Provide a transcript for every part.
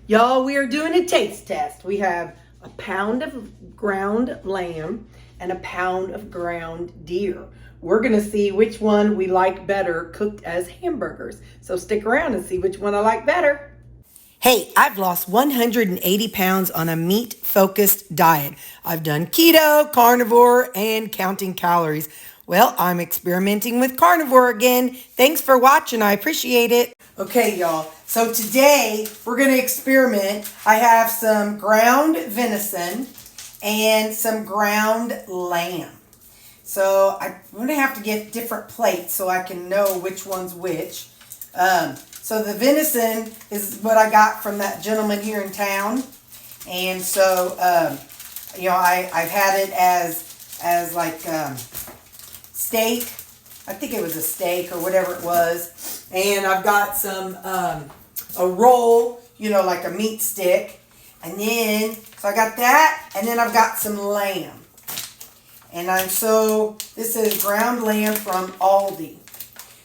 Y'all, we are doing a taste test. We have a pound of ground lamb and a pound of ground deer. We're gonna see which one we like better cooked as hamburgers. So stick around and see which one I like better. Hey, I've lost 180 pounds on a meat-focused diet. I've done keto, carnivore, and counting calories. Well, I'm experimenting with carnivore again. Thanks for watching. I appreciate it. Okay, y'all. So today we're going to experiment. I have some ground venison and some ground lamb. So I'm going to have to get different plates so I can know which one's which. So the venison is what I got from that gentleman here in town. And so, I've had it as like steak. I think it was a steak or whatever it was. And I've got some, a roll, like a meat stick. And then, so I got that. And then I've got some lamb. And this is ground lamb from Aldi.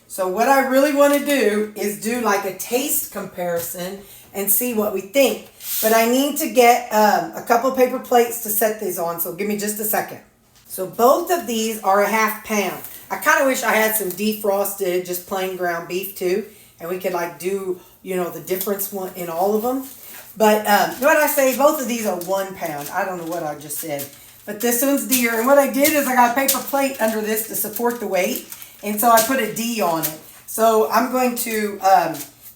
So what I really want to do is do like a taste comparison and see what we think. But I need to get a couple paper plates to set these on. So give me just a second. So both of these are a half pound. I kind of wish I had some defrosted, just plain ground beef too. And we could like do, the difference in all of them. But what I say, both of these are 1 pound. I don't know what I just said. But this one's deer. And what I did is I got a paper plate under this to support the weight. And so I put a D on it. So I'm going to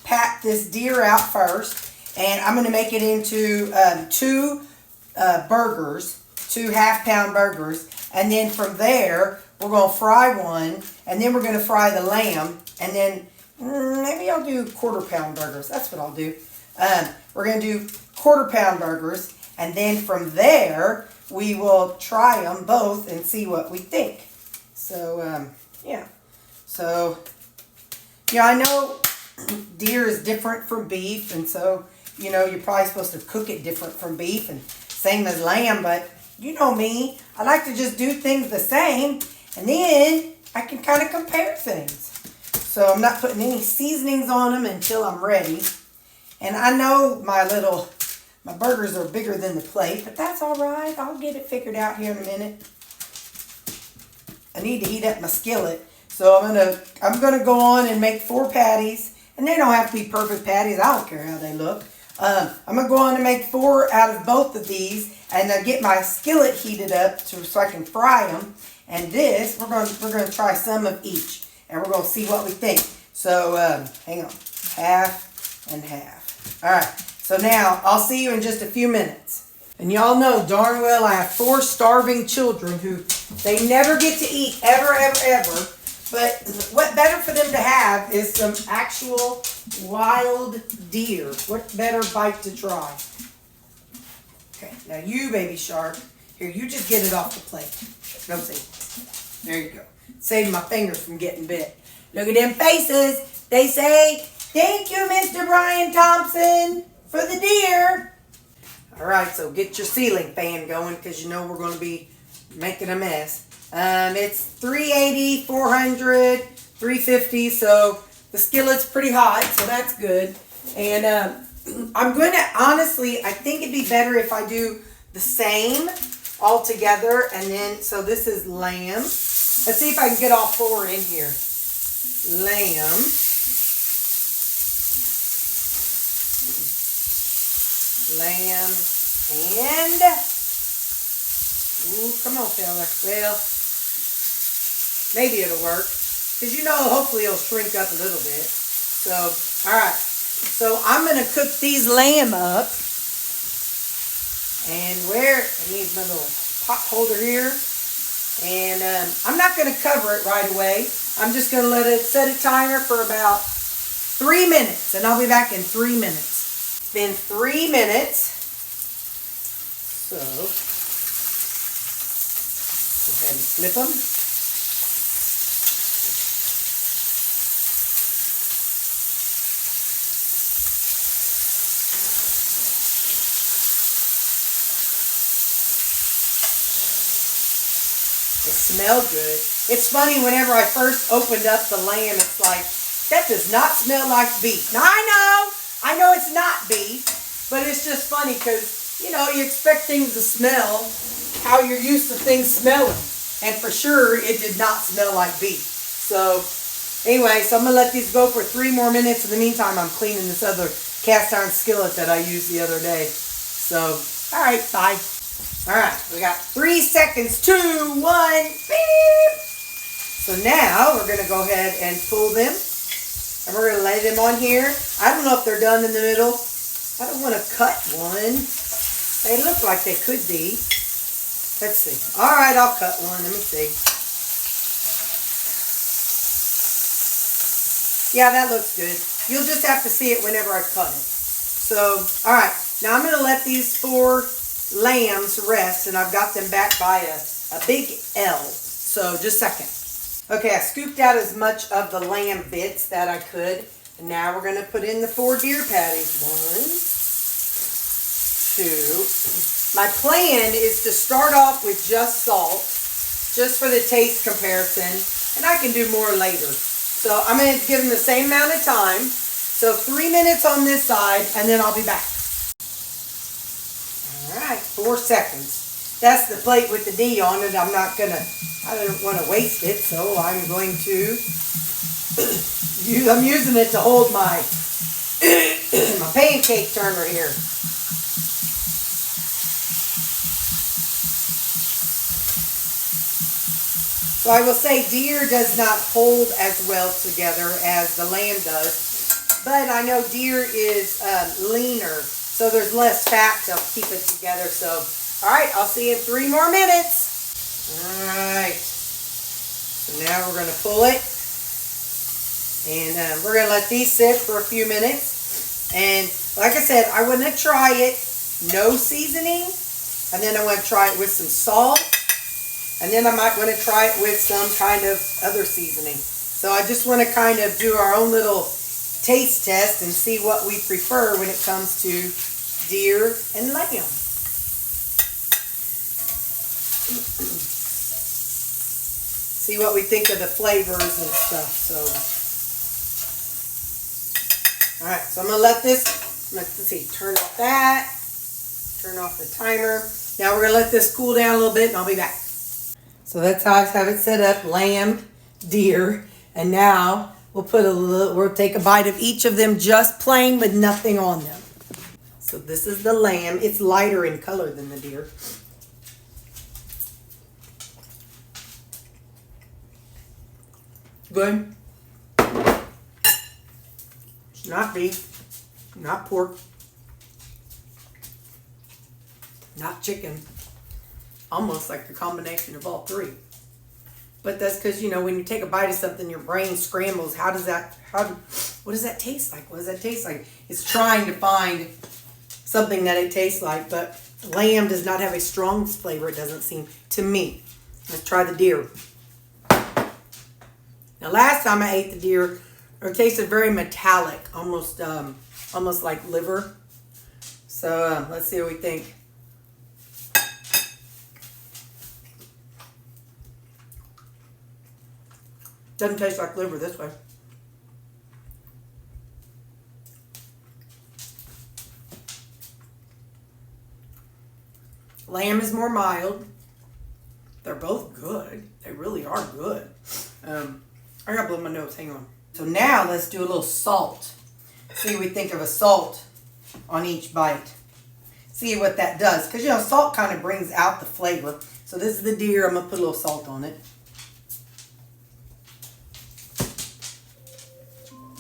pat this deer out first. And I'm going to make it into two burgers, 2 half-pound burgers. And then from there, we're going to fry one. And then we're going to fry the lamb. And then maybe I'll do quarter-pound burgers. That's what I'll do. We're going to do quarter-pound burgers. And then from there, we will try them both and see what we think. So, yeah. So, I know deer is different from beef. And so, you're probably supposed to cook it different from beef. And same as lamb. But you know me. I like to just do things the same. And then I can kind of compare things. So I'm not putting any seasonings on them until I'm ready. And I know my burgers are bigger than the plate, but that's all right. I'll get it figured out here in a minute. I need to heat up my skillet. So I'm gonna go on and make 4 patties. And they don't have to be perfect patties. I don't care how they look. I'm gonna go on and make 4 out of both of these. And get my skillet heated up so I can fry them. And this, we're gonna try some of each. And we're gonna see what we think. So hang on. Half and half. All right. So now, I'll see you in just a few minutes. And y'all know darn well I have 4 starving children who they never get to eat ever, ever, ever. But what better for them to have is some actual wild deer. What better bite to try? Okay, now you, baby shark. Here, you just get it off the plate. Go see. There you go. Saved my fingers from getting bit. Look at them faces. They say, "Thank you, Mr. Brian Thompson, for the deer." All right, so get your ceiling fan going because we're going to be making a mess. It's 380, 400, 350, so the skillet's pretty hot, so that's good. And I'm going to, honestly, I think it'd be better if I do the same all together. And then, so this is lamb. Let's see if I can get all 4 in here. Lamb. Lamb and, ooh, come on, fella. Well, maybe it'll work. Because hopefully it'll shrink up a little bit. So, all right. So I'm going to cook these lamb up. And I need my little pot holder here. And I'm not going to cover it right away. I'm just going to set a timer for about 3 minutes. And I'll be back in 3 minutes. It's been 3 minutes. So, go ahead and flip them. It smelled good. It's funny, whenever I first opened up the lamb, it's like, that does not smell like beef. Now I know it's not beef, But it's just funny because, you know, you expect things to smell how you're used to things smelling. And for sure, it did not smell like beef. So, anyway, so I'm going to let these go for 3 more minutes. In the meantime, I'm cleaning this other cast iron skillet that I used the other day. So, all right, bye. All right, we got 3 seconds, 2, 1, beep. So now we're going to go ahead and pull them. And we're going to lay them on here. I don't know if they're done in the middle. I don't want to cut one. They look like they could be. Let's see. All right, I'll cut one. Let me see. Yeah, that looks good. You'll just have to see it whenever I cut it. So, all right. Now I'm going to let these 4 lambs rest, and I've got them back by a big L. So, just a second. Okay, I scooped out as much of the lamb bits that I could. And now we're going to put in the 4 deer patties. 1, 2. My plan is to start off with just salt, just for the taste comparison. And I can do more later. So I'm going to give them the same amount of time. So 3 minutes on this side, and then I'll be back. All right, 4 seconds. That's the plate with the D on it. I don't want to waste it, so I'm going to, I'm using it to hold my, my pancake turner here. So I will say deer does not hold as well together as the lamb does, but I know deer is leaner, so there's less fat to keep it together. So, all right, I'll see you in 3 more minutes. All right, so now we're going to pull it, and we're going to let these sit for a few minutes. And like I said, I want to try it, no seasoning, and then I want to try it with some salt. And then I might want to try it with some kind of other seasoning. So I just want to kind of do our own little taste test and see what we prefer when it comes to deer and lamb. See what we think of the flavors and stuff. So, all right. So I'm gonna let this. Let's see. Turn off that. Turn off the timer. Now we're gonna let this cool down a little bit, and I'll be back. So that's how I have it set up, lamb, deer, and now we'll take a bite of each of them just plain with nothing on them. So this is the lamb. It's lighter in color than the deer. Good. It's not beef, not pork, not chicken. Almost like the combination of all 3. But that's because, you know, when you take a bite of something, your brain scrambles. What does that taste like? What does that taste like? It's trying to find something that it tastes like, but lamb does not have a strong flavor, it doesn't seem to me. Let's try the deer. Now, last time I ate the deer, it tasted very metallic, almost like liver. So let's see what we think. Doesn't taste like liver this way. Lamb is more mild. They're both good. They really are good. I gotta blow my nose. Hang on. So now let's do a little salt. See what we think of a salt on each bite. See what that does. Because, you know, salt kind of brings out the flavor. So this is the deer. I'm going to put a little salt on it.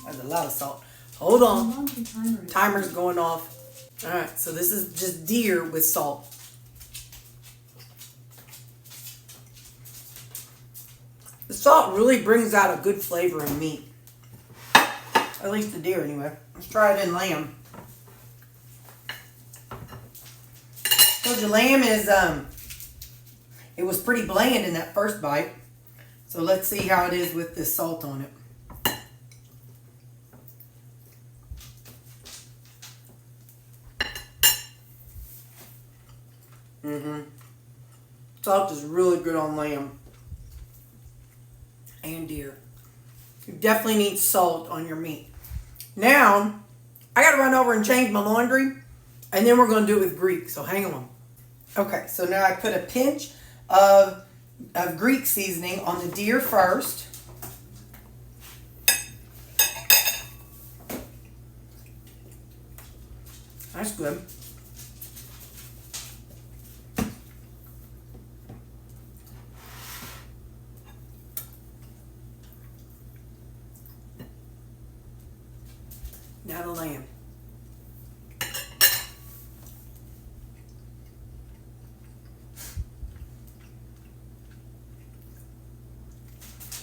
That's a lot of salt. Hold on. Timer's going off. All right, so this is just deer with salt. The salt really brings out a good flavor in meat. At least the deer, anyway. Let's try it in lamb. So the lamb is, it was pretty bland in that first bite. So let's see how it is with this salt on it. Salt is really good on lamb and deer. You definitely need salt on your meat. Now, I got to run over and change my laundry. And then we're going to do it with Greek, so hang on. Okay, so now I put a pinch of Greek seasoning on the deer first. That's good. Now the lamb.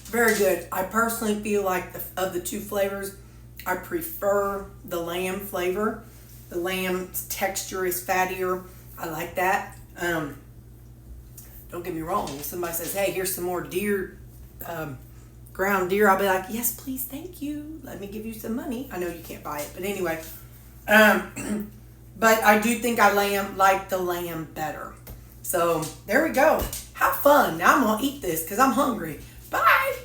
Very good. I personally feel like of the two flavors, I prefer the lamb flavor. The lamb's texture is fattier. I like that. Don't get me wrong. If somebody says, hey, here's some more deer, ground deer, I'll be like, yes, please, thank you. Let me give you some money. I know you can't buy it, but anyway. But I do think I like the lamb better. So there we go. How fun. Now I'm going to eat this because I'm hungry. Bye.